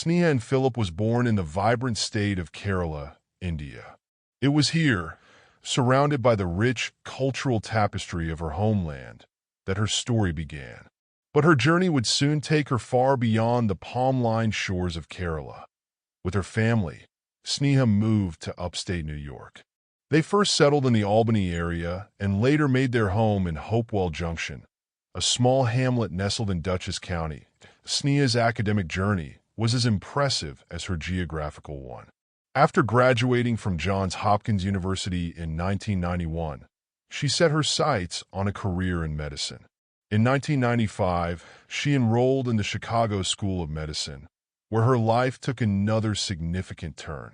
Sneha Anne Philip was born in the vibrant state of Kerala, India. It was here, surrounded by the rich cultural tapestry of her homeland, that her story began. But her journey would soon take her far beyond the palm-lined shores of Kerala. With her family, Sneha moved to upstate New York. They first settled in the Albany area and later made their home in Hopewell Junction, a small hamlet nestled in Dutchess County. Sneha's academic journey was as impressive as her geographical one. After graduating from Johns Hopkins University in 1991, she set her sights on a career in medicine. In 1995, she enrolled in the Chicago School of Medicine, where her life took another significant turn.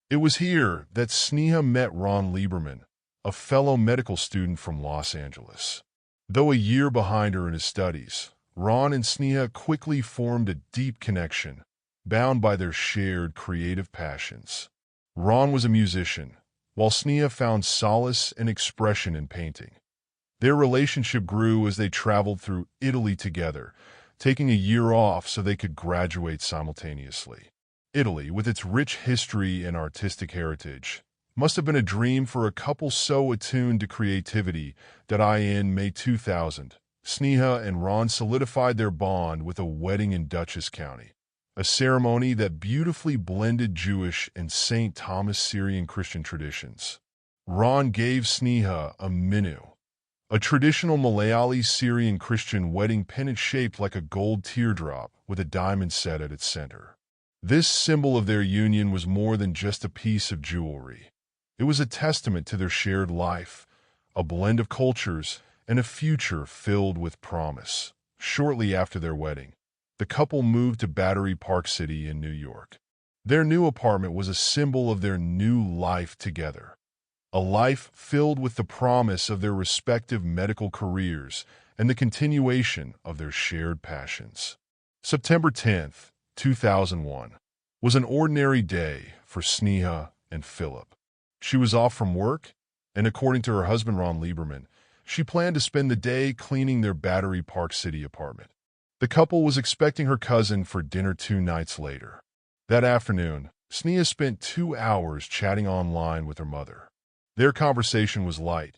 It was here that Sneha met Ron Lieberman, a fellow medical student from Los Angeles. Though a year behind her in his studies, Ron and Sneha quickly formed a deep connection, bound by their shared creative passions. Ron was a musician, while Sneha found solace and expression in painting. Their relationship grew as they traveled through Italy together, taking a year off so they could graduate simultaneously. Italy, with its rich history and artistic heritage, must have been a dream for a couple so attuned to creativity that in May 2000, Sneha and Ron solidified their bond with a wedding in Dutchess County, a ceremony that beautifully blended Jewish and St. Thomas Syrian Christian traditions. Ron gave Sneha a minu, a traditional Malayali Syrian Christian wedding pendant shaped like a gold teardrop with a diamond set at its center. This symbol of their union was more than just a piece of jewelry. It was a testament to their shared life, a blend of cultures, and a future filled with promise. Shortly after their wedding, the couple moved to Battery Park City in New York. Their new apartment was a symbol of their new life together, a life filled with the promise of their respective medical careers and the continuation of their shared passions. September 10th, 2001, was an ordinary day for Sneha and Philip. She was off from work, and according to her husband Ron Lieberman, she planned to spend the day cleaning their Battery Park City apartment. The couple was expecting her cousin for dinner 2 nights later. That afternoon, Sneha spent 2 hours chatting online with her mother. Their conversation was light,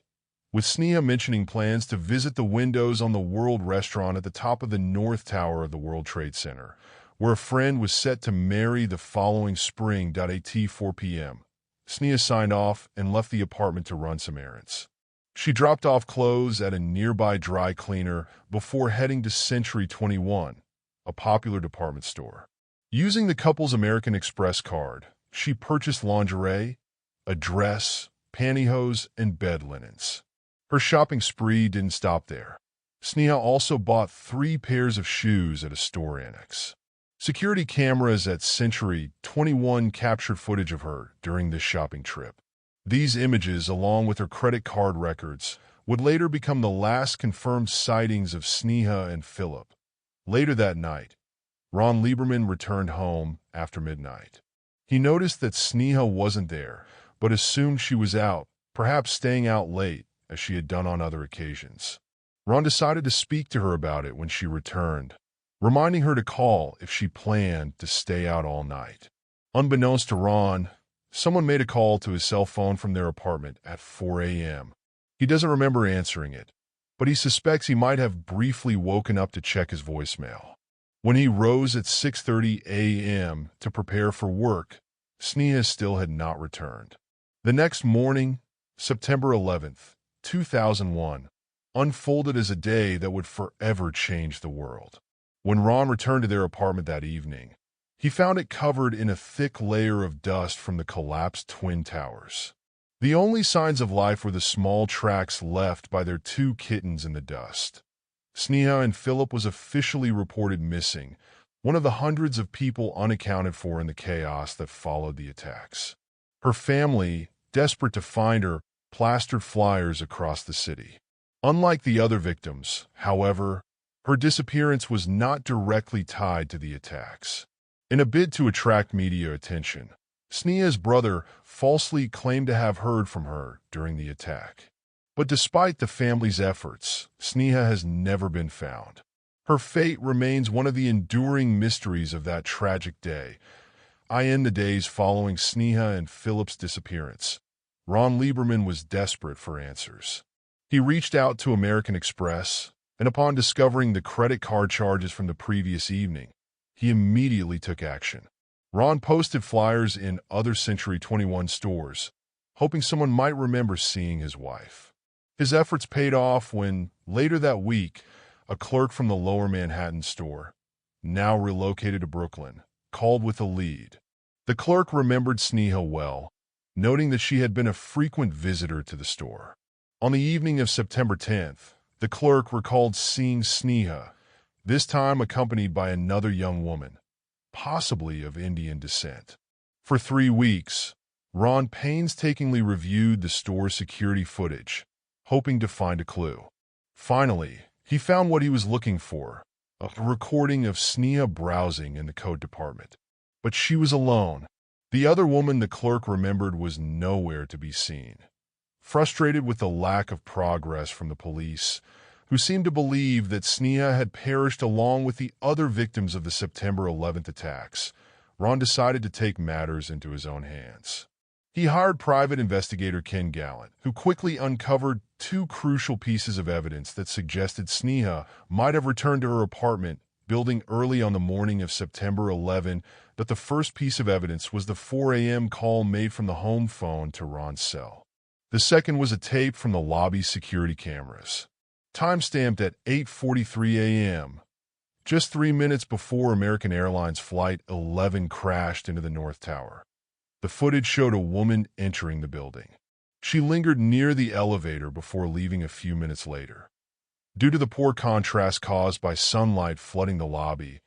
with Sneha mentioning plans to visit the windows on the World Restaurant at the top of the North Tower of the World Trade Center, where a friend was set to marry the following spring. At 4 p.m., Sneha signed off and left the apartment to run some errands. She dropped off clothes at a nearby dry cleaner before heading to Century 21, a popular department store. Using the couple's American Express card, she purchased lingerie, a dress, pantyhose, and bed linens. Her shopping spree didn't stop there. Sneha also bought 3 pairs of shoes at a store annex. Security cameras at Century 21 captured footage of her during this shopping trip. These images, along with her credit card records, would later become the last confirmed sightings of Sneha and Philip. Later that night, Ron Lieberman returned home after midnight. He noticed that Sneha wasn't there, but assumed she was out, perhaps staying out late, as she had done on other occasions. Ron decided to speak to her about it when she returned, reminding her to call if she planned to stay out all night. Unbeknownst to Ron, someone made a call to his cell phone from their apartment at 4 a.m. He doesn't remember answering it, but he suspects he might have briefly woken up to check his voicemail. When he rose at 6:30 a.m. to prepare for work, Sneha still had not returned. The next morning, September 11th, 2001, unfolded as a day that would forever change the world. When Ron returned to their apartment that evening, he found it covered in a thick layer of dust from the collapsed Twin Towers. The only signs of life were the small tracks left by their 2 kittens in the dust. Sneha and Philip was officially reported missing, one of the hundreds of people unaccounted for in the chaos that followed the attacks. Her family, desperate to find her, plastered flyers across the city. Unlike the other victims, however, her disappearance was not directly tied to the attacks. In a bid to attract media attention, Sneha's brother falsely claimed to have heard from her during the attack. But despite the family's efforts, Sneha has never been found. Her fate remains one of the enduring mysteries of that tragic day. In the days following Sneha and Philip's disappearance, Ron Lieberman was desperate for answers. He reached out to American Express, and upon discovering the credit card charges from the previous evening, he immediately took action. Ron posted flyers in other Century 21 stores, hoping someone might remember seeing his wife. His efforts paid off when, later that week, a clerk from the Lower Manhattan store, now relocated to Brooklyn, called with a lead. The clerk remembered Sneha well, noting that she had been a frequent visitor to the store. On the evening of September 10th, the clerk recalled seeing Sneha, this time accompanied by another young woman, possibly of Indian descent. For 3 weeks, Ron painstakingly reviewed the store's security footage, hoping to find a clue. Finally, he found what he was looking for, a recording of Sneha browsing in the coat department. But she was alone. The other woman the clerk remembered was nowhere to be seen. Frustrated with the lack of progress from the police, who seemed to believe that Sneha had perished along with the other victims of the September 11th attacks, Ron decided to take matters into his own hands. He hired private investigator Ken Gallant, who quickly uncovered 2 crucial pieces of evidence that suggested Sneha might have returned to her apartment building early on the morning of September 11. But the first piece of evidence was the 4 a.m. call made from the home phone to Ron's cell. The second was a tape from the lobby's security cameras, timestamped at 8:43 a.m., just 3 minutes before American Airlines Flight 11 crashed into the North Tower. The footage showed a woman entering the building. She lingered near the elevator before leaving a few minutes later. Due to the poor contrast caused by sunlight flooding the lobby,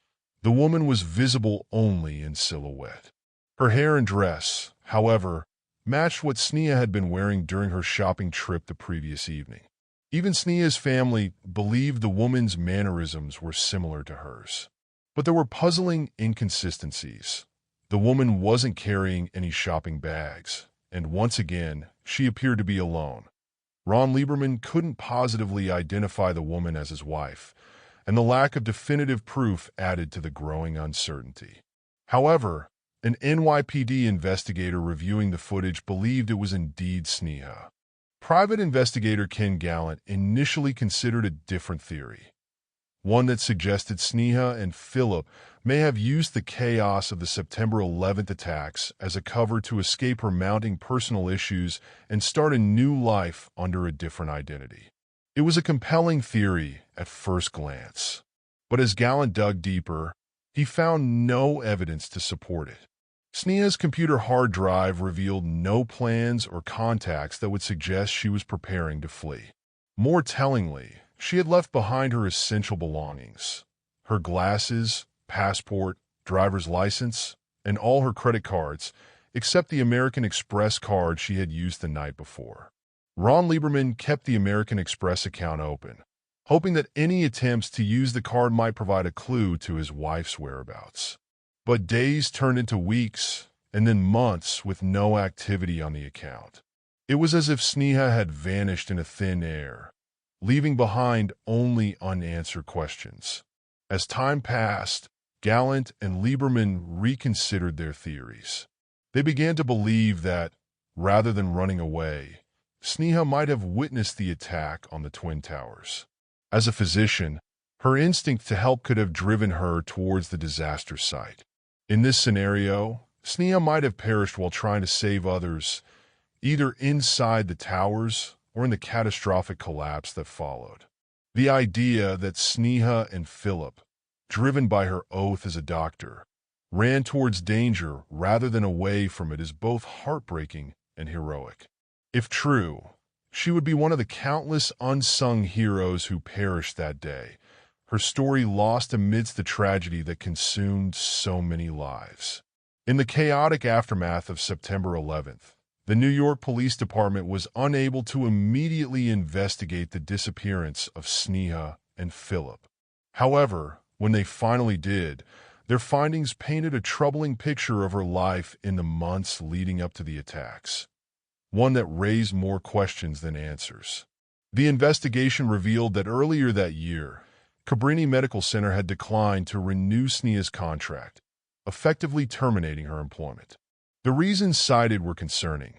the woman was visible only in silhouette. Her hair and dress, however, matched what Sneha had been wearing during her shopping trip the previous evening. Even Sneha's family believed the woman's mannerisms were similar to hers. But there were puzzling inconsistencies. The woman wasn't carrying any shopping bags, and once again, she appeared to be alone. Ron Lieberman couldn't positively identify the woman as his wife, and the lack of definitive proof added to the growing uncertainty. However, an NYPD investigator reviewing the footage believed it was indeed Sneha. Private investigator Ken Gallant initially considered a different theory, one that suggested Sneha and Philip may have used the chaos of the September 11th attacks as a cover to escape her mounting personal issues and start a new life under a different identity. It was a compelling theory at first glance, but as Gallant dug deeper, he found no evidence to support it. Sneha's computer hard drive revealed no plans or contacts that would suggest she was preparing to flee. More tellingly, she had left behind her essential belongings: her glasses, passport, driver's license, and all her credit cards, except the American Express card she had used the night before. Ron Lieberman kept the American Express account open, hoping that any attempts to use the card might provide a clue to his wife's whereabouts. But days turned into weeks, and then months with no activity on the account. It was as if Sneha had vanished into thin air, leaving behind only unanswered questions. As time passed, Gallant and Lieberman reconsidered their theories. They began to believe that, rather than running away, Sneha might have witnessed the attack on the Twin Towers. As a physician, her instinct to help could have driven her towards the disaster site. In this scenario, Sneha might have perished while trying to save others, either inside the towers or in the catastrophic collapse that followed. The idea that Sneha and Philip, driven by her oath as a doctor, ran towards danger rather than away from it is both heartbreaking and heroic. If true, she would be one of the countless unsung heroes who perished that day, her story lost amidst the tragedy that consumed so many lives. In the chaotic aftermath of September 11th, the New York Police Department was unable to immediately investigate the disappearance of Sneha and Philip. However, when they finally did, their findings painted a troubling picture of her life in the months leading up to the attacks, one that raised more questions than answers. The investigation revealed that earlier that year, Cabrini Medical Center had declined to renew Sneha's contract, effectively terminating her employment. The reasons cited were concerning: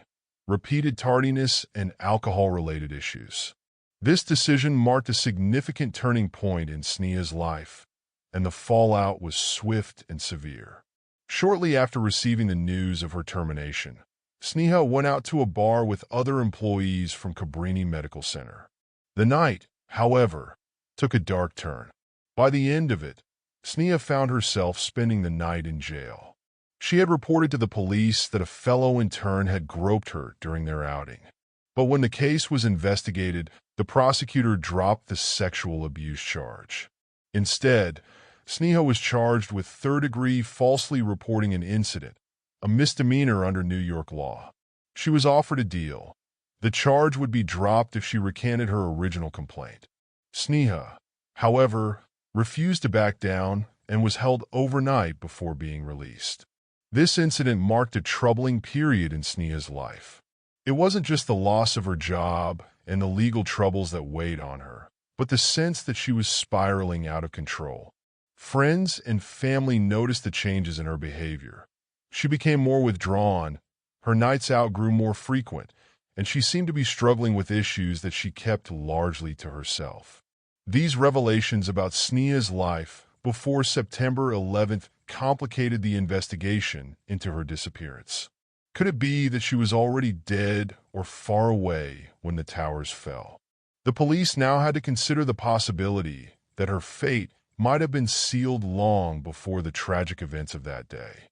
repeated tardiness and alcohol-related issues. This decision marked a significant turning point in Sneha's life, and the fallout was swift and severe. Shortly after receiving the news of her termination, Sneha went out to a bar with other employees from Cabrini Medical Center. The night, however, took a dark turn. By the end of it, Sneha found herself spending the night in jail. She had reported to the police that a fellow intern had groped her during their outing. But when the case was investigated, the prosecutor dropped the sexual abuse charge. Instead, Sneha was charged with third-degree falsely reporting an incident, a misdemeanor under New York law. She was offered a deal. The charge would be dropped if she recanted her original complaint. Sneha, however, refused to back down and was held overnight before being released. This incident marked a troubling period in Sneha's life. It wasn't just the loss of her job and the legal troubles that weighed on her, but the sense that she was spiraling out of control. Friends and family noticed the changes in her behavior. She became more withdrawn, her nights out grew more frequent, and she seemed to be struggling with issues that she kept largely to herself. These revelations about Sneha's life before September 11th complicated the investigation into her disappearance. Could it be that she was already dead or far away when the towers fell? The police now had to consider the possibility that her fate might have been sealed long before the tragic events of that day.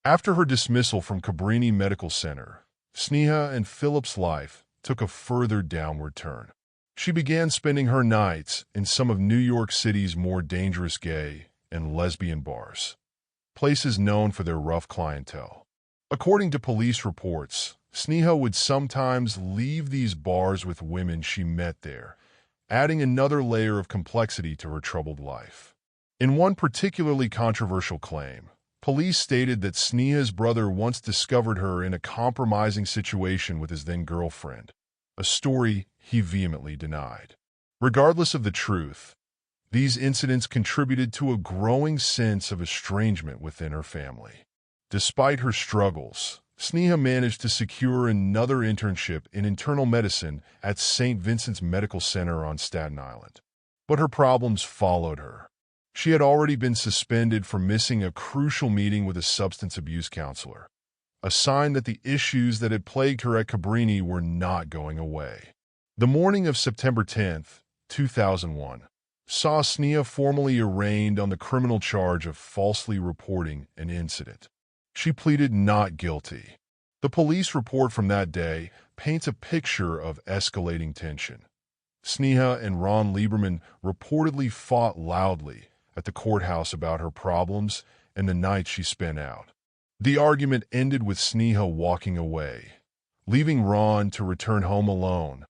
After her dismissal from Cabrini Medical Center, Sneha Anne Philip's life took a further downward turn. She began spending her nights in some of New York City's more dangerous gay and lesbian bars, places known for their rough clientele. According to police reports, Sneha would sometimes leave these bars with women she met there, adding another layer of complexity to her troubled life. In one particularly controversial claim, police stated that Sneha's brother once discovered her in a compromising situation with his then-girlfriend, a story he vehemently denied. Regardless of the truth, these incidents contributed to a growing sense of estrangement within her family. Despite her struggles, Sneha managed to secure another internship in internal medicine at St. Vincent's Medical Center on Staten Island. But her problems followed her. She had already been suspended for missing a crucial meeting with a substance abuse counselor, a sign that the issues that had plagued her at Cabrini were not going away. The morning of September 10, 2001, saw Sneha formally arraigned on the criminal charge of falsely reporting an incident. She pleaded not guilty. The police report from that day paints a picture of escalating tension. Sneha and Ron Lieberman reportedly fought loudly at the courthouse about her problems and the night she spent out. The argument ended with Sneha walking away, leaving Ron to return home alone,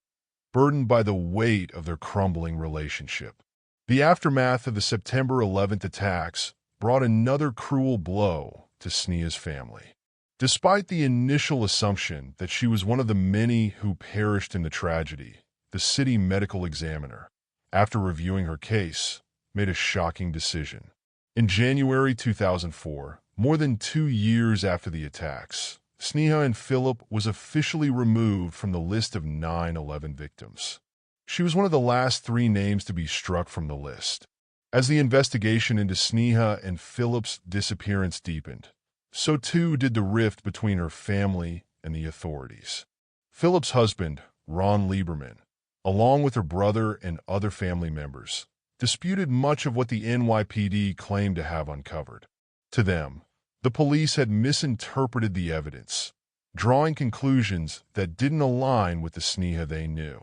burdened by the weight of their crumbling relationship. The aftermath of the September 11th attacks brought another cruel blow to Sneha's family. Despite the initial assumption that she was one of the many who perished in the tragedy, the city medical examiner, after reviewing her case, made a shocking decision. In January 2004, more than 2 years after the attacks, Sneha Anne Philip was officially removed from the list of 9/11 victims. She was one of the last 3 names to be struck from the list. As the investigation into Sneha Anne Philip's disappearance deepened, so too did the rift between her family and the authorities. Philip's husband, Ron Lieberman, along with her brother and other family members, disputed much of what the NYPD claimed to have uncovered. To them, the police had misinterpreted the evidence, drawing conclusions that didn't align with the Sneha they knew.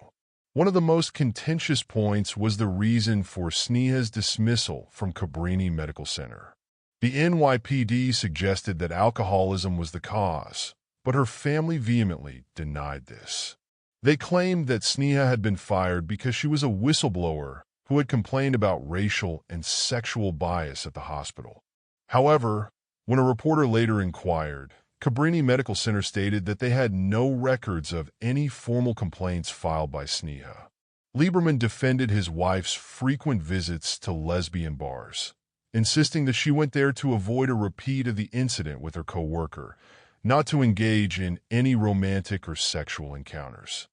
One of the most contentious points was the reason for Sneha's dismissal from Cabrini Medical Center. The NYPD suggested that alcoholism was the cause, but her family vehemently denied this. They claimed that Sneha had been fired because she was a whistleblower who had complained about racial and sexual bias at the hospital. However, when a reporter later inquired, Cabrini Medical Center stated that they had no records of any formal complaints filed by Sneha. Lieberman defended his wife's frequent visits to lesbian bars, insisting that she went there to avoid a repeat of the incident with her co-worker, not to engage in any romantic or sexual encounters.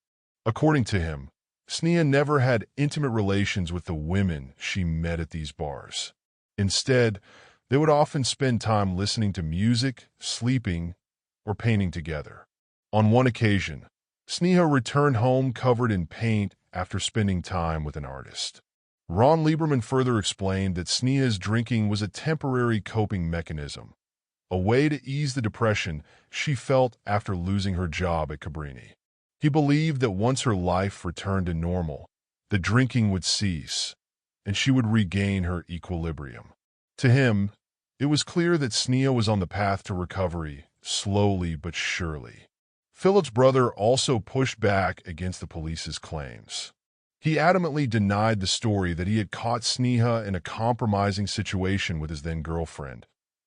According to him, Sneha never had intimate relations with the women she met at these bars. Instead, they would often spend time listening to music, sleeping, or painting together. On one occasion, Sneha returned home covered in paint after spending time with an artist. Ron Lieberman further explained that Sneha's drinking was a temporary coping mechanism, a way to ease the depression she felt after losing her job at Cabrini. He believed that once her life returned to normal, the drinking would cease, and she would regain her equilibrium. To him, it was clear that Sneha was on the path to recovery, slowly but surely. Philip's brother also pushed back against the police's claims. He adamantly denied the story that he had caught Sneha in a compromising situation with his then-girlfriend,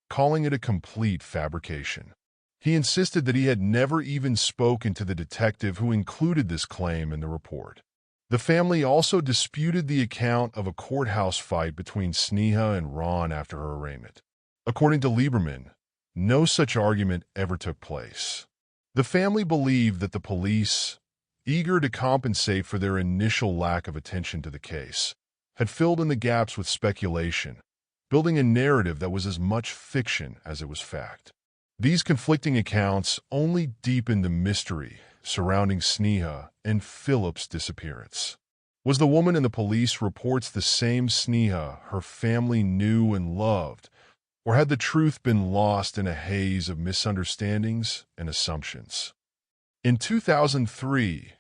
calling it a complete fabrication. He insisted that he had never even spoken to the detective who included this claim in the report. The family also disputed the account of a courthouse fight between Sneha and Ron after her arraignment. According to Lieberman, no such argument ever took place. The family believed that the police, eager to compensate for their initial lack of attention to the case, had filled in the gaps with speculation, building a narrative that was as much fiction as it was fact. These conflicting accounts only deepened the mystery surrounding Sneha and Philip's disappearance. Was the woman in the police reports the same Sneha her family knew and loved, or had the truth been lost in a haze of misunderstandings and assumptions? In 2003,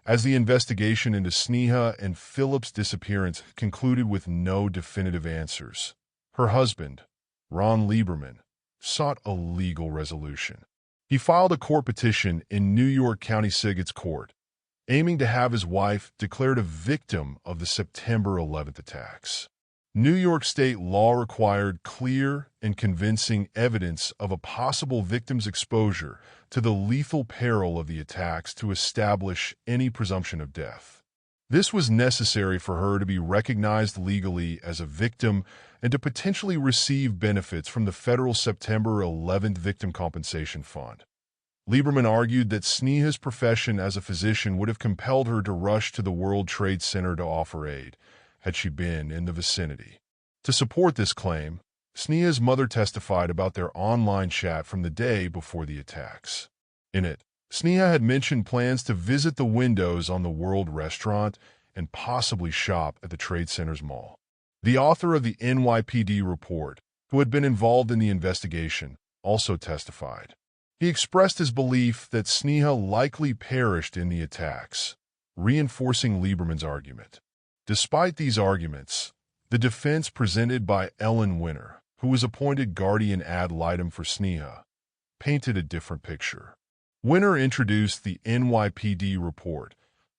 as the investigation into Sneha and Philip's disappearance concluded with no definitive answers, her husband, Ron Lieberman, sought a legal resolution. He filed a court petition in New York County Circuit Court, aiming to have his wife declared a victim of the September 11th attacks. New York state law required clear and convincing evidence of a possible victim's exposure to the lethal peril of the attacks to establish any presumption of death. This was necessary for her to be recognized legally as a victim and to potentially receive benefits from the federal September 11th Victim Compensation Fund. Lieberman argued that Sneha's profession as a physician would have compelled her to rush to the World Trade Center to offer aid, had she been in the vicinity. To support this claim, Sneha's mother testified about their online chat from the day before the attacks. In it, Sneha had mentioned plans to visit the windows on the World restaurant and possibly shop at the Trade Center's mall. The author of the NYPD report, who had been involved in the investigation, also testified. He expressed his belief that Sneha likely perished in the attacks, reinforcing Lieberman's argument. Despite these arguments, the defense presented by Ellen Winter, who was appointed guardian ad litem for Sneha, painted a different picture. Winter introduced the NYPD report,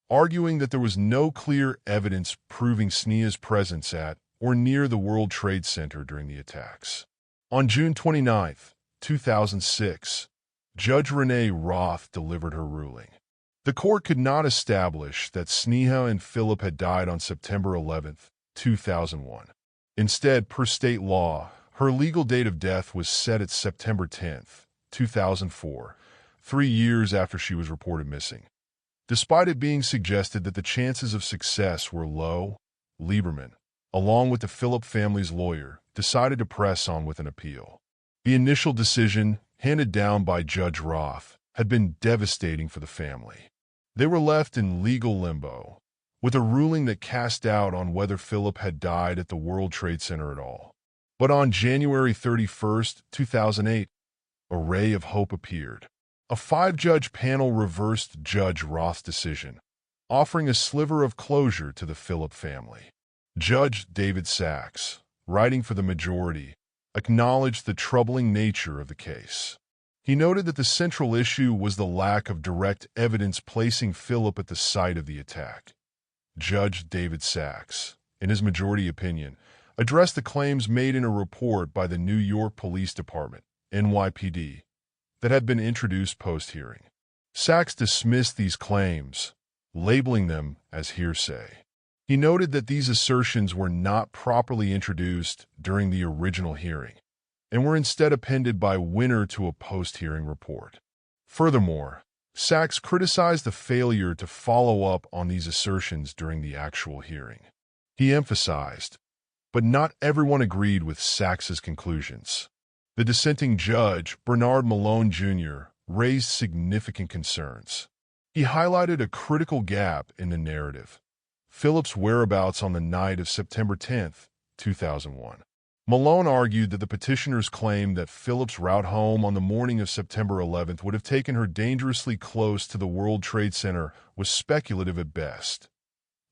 arguing that there was no clear evidence proving Sneha's presence at or near the World Trade Center during the attacks. On June 29, 2006, Judge Renee Roth delivered her ruling. The court could not establish that Sneha and Philip had died on September 11, 2001. Instead, per state law, her legal date of death was set at September 10, 2004, 3 years after she was reported missing. Despite it being suggested that the chances of success were low, Lieberman, along with the Philip family's lawyer, decided to press on with an appeal. The initial decision, handed down by Judge Roth, had been devastating for the family. They were left in legal limbo, with a ruling that cast doubt on whether Philip had died at the World Trade Center at all. But on January 31, 2008, a ray of hope appeared. A 5-judge panel reversed Judge Roth's decision, offering a sliver of closure to the Philip family. Judge David Sachs, writing for the majority, acknowledged the troubling nature of the case. He noted that the central issue was the lack of direct evidence placing Philip at the site of the attack. Judge David Sachs, in his majority opinion, addressed the claims made in a report by the New York Police Department, NYPD, that had been introduced post-hearing. Sachs dismissed these claims, labeling them as hearsay. He noted that these assertions were not properly introduced during the original hearing and were instead appended by Winner to a post-hearing report. Furthermore, Sachs criticized the failure to follow up on these assertions during the actual hearing. He emphasized, but not everyone agreed with Sachs's conclusions. The dissenting judge, Bernard Malone Jr., raised significant concerns. He highlighted a critical gap in the narrative: Philip's whereabouts on the night of September 10, 2001. Malone argued that the petitioner's claim that Philip's route home on the morning of September 11th would have taken her dangerously close to the World Trade Center was speculative at best.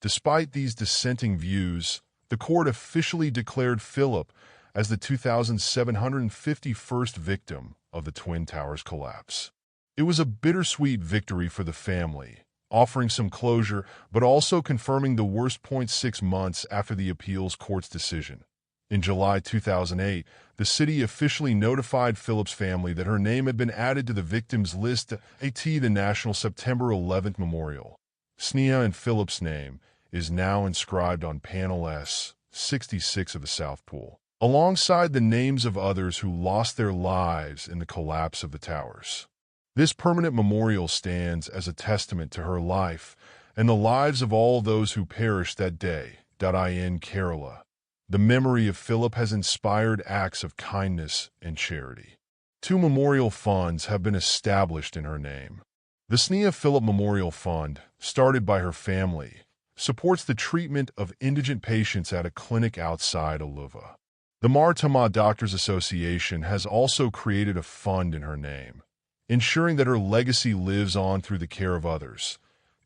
Despite these dissenting views, the court officially declared Philip as the 2,751st victim of the Twin Towers collapse. It was a bittersweet victory for the family, offering some closure but also confirming the worst. 6 months after the appeals court's decision. In July 2008, the city officially notified Philip's family that her name had been added to the victims list at the National September 11th Memorial. Sneha Anne Philip's name is now inscribed on Panel S-66 of the South Pool, alongside the names of others who lost their lives in the collapse of the towers. This permanent memorial stands as a testament to her life and the lives of all those who perished that day. In Kerala, the memory of Philip has inspired acts of kindness and charity. 2 memorial funds have been established in her name. The Sneha Philip Memorial Fund, started by her family, supports the treatment of indigent patients at a clinic outside Aluva. The Maratama Doctors Association has also created a fund in her name, ensuring that her legacy lives on through the care of others,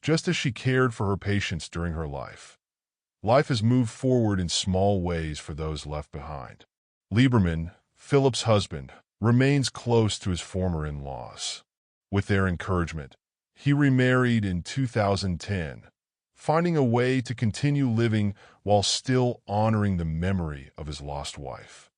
just as she cared for her patients during her life. Life has moved forward in small ways for those left behind. Lieberman, Philip's husband, remains close to his former in-laws. With their encouragement, he remarried in 2010, finding a way to continue living while still honoring the memory of his lost wife.